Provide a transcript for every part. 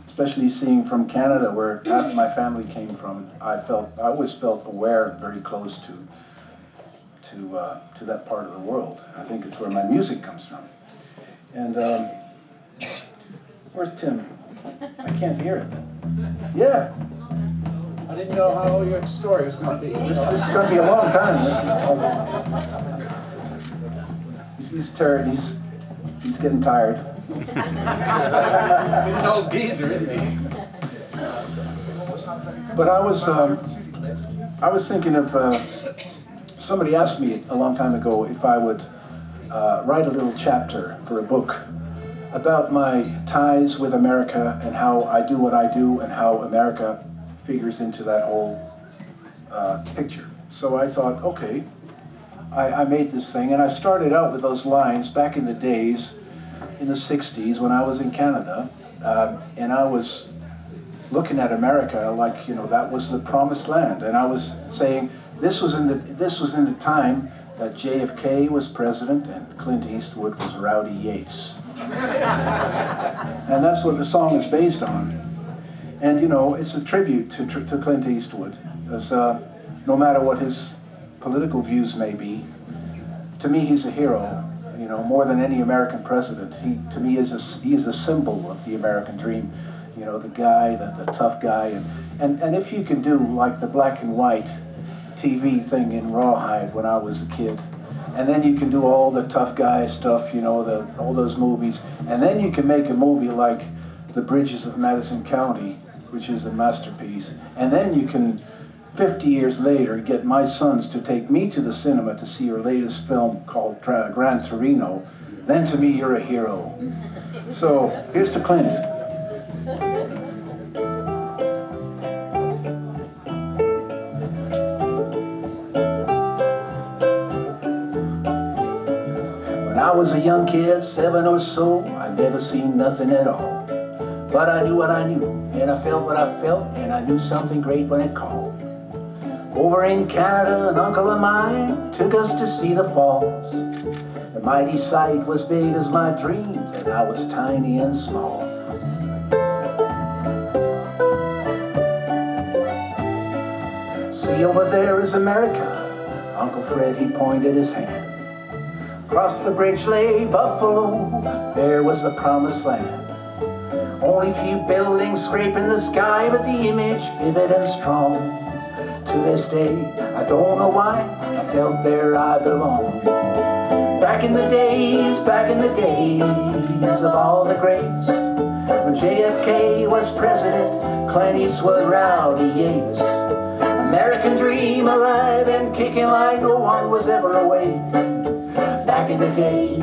Especially seeing from Canada, where half my family came from, I always felt aware and very close to that part of the world. I think it's where my music comes from. And where's Tim? I can't hear it. Yeah. I didn't know how long your story was going to be. This is going to be a long time. He's tired. He's getting tired. He's an old geezer, isn't he? But I was thinking of somebody asked me a long time ago if I would write a little chapter for a book about my ties with America and how I do what I do and how America figures into that whole picture. So I thought, okay, I made this thing, and I started out with those lines back in the days, in the 60s when I was in Canada, and I was looking at America like, that was the promised land, and I was saying this was in the time that JFK was president and Clint Eastwood was Rowdy Yates. And that's what the song is based on. And it's a tribute to Clint Eastwood, because no matter what his political views may be, to me he's a hero. More than any American president, he is a symbol of the American dream. The guy, the tough guy, and if you can do like the black and white TV thing in Rawhide when I was a kid, and then you can do all the tough guy stuff, all those movies, and then you can make a movie like The Bridges of Madison County, which is a masterpiece, and then you can 50 years later get my sons to take me to the cinema to see your latest film called Gran Torino, then to me you're a hero. So here's to Clint. When I was a young kid, 7 or so, I never seen nothing at all. But I knew what I knew, and I felt what I felt, and I knew something great when it called. Over in Canada, an uncle of mine took us to see the falls. The mighty sight was big as my dreams, and I was tiny and small. See, over there is America. Uncle Fred, he pointed his hand. Across the bridge lay Buffalo, there was the promised land. Only few buildings scraping the sky, but the image vivid and strong. To this day, I don't know why, I felt there I belong. Back in the days of all the greats, when JFK was president, Clint Eastwood, Rowdy Yates. American dream alive and kicking like no one was ever awake. Back in the days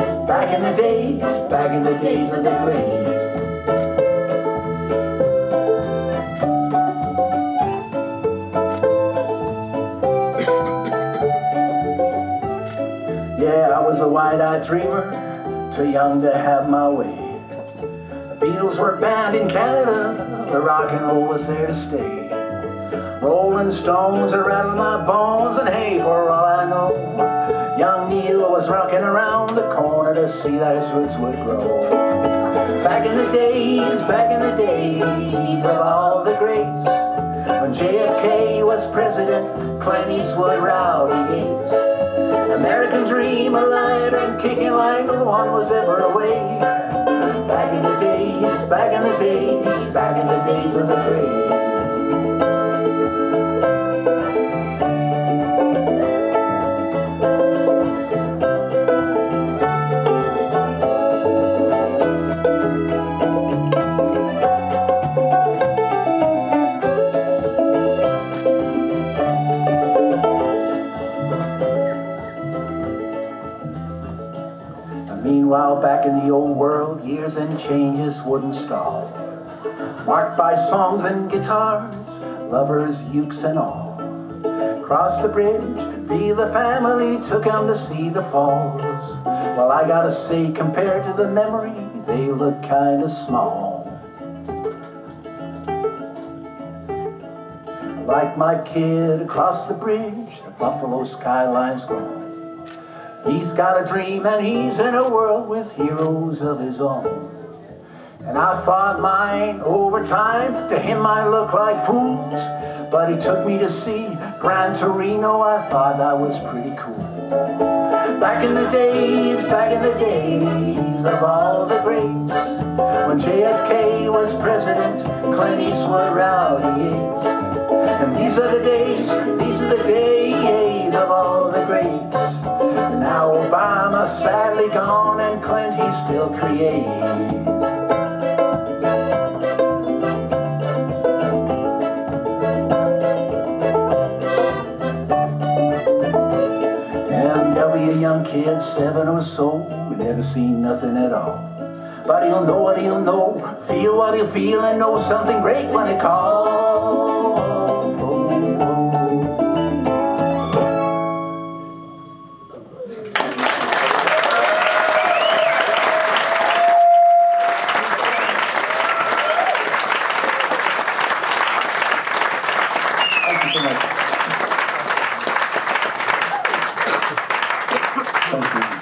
of the greats. Yeah, I was a wide-eyed dreamer, too young to have my way. The Beatles were banned in Canada, but rock and roll was there to stay. Rolling Stones are rattling my bones, and hey, for all I know, young Neil was rocking around the corner to see that his roots would grow. Back in the days of all the greats, when JFK was president, Clint Eastwood, Rowdy Yates. American dream alive and kicking like no one was ever away. Back in the days of the greats. Meanwhile, back in the old world, years and changes wouldn't stall. Marked by songs and guitars, lovers, ukes and all. Crossed the bridge, be the family, took 'em to see the falls. Well, I gotta say, compared to the memory, they look kinda small. Like my kid across the bridge, the Buffalo skyline's gone. He's got a dream and he's in a world with heroes of his own. And I fought mine over time. To him I look like fools, but he took me to see Gran Torino. I thought that was pretty cool. Back in the days of all the greats, when JFK was president, Clint Eastwood, Rowdy Yates. And these are the days of all the greats. Now Obama's sadly gone and Clint, he still creates. A young kid, 7 or so, we never seen nothing at all. But he'll know what he'll know, feel what he'll feel, and know something great when he calls. Thank you so much. Thank you.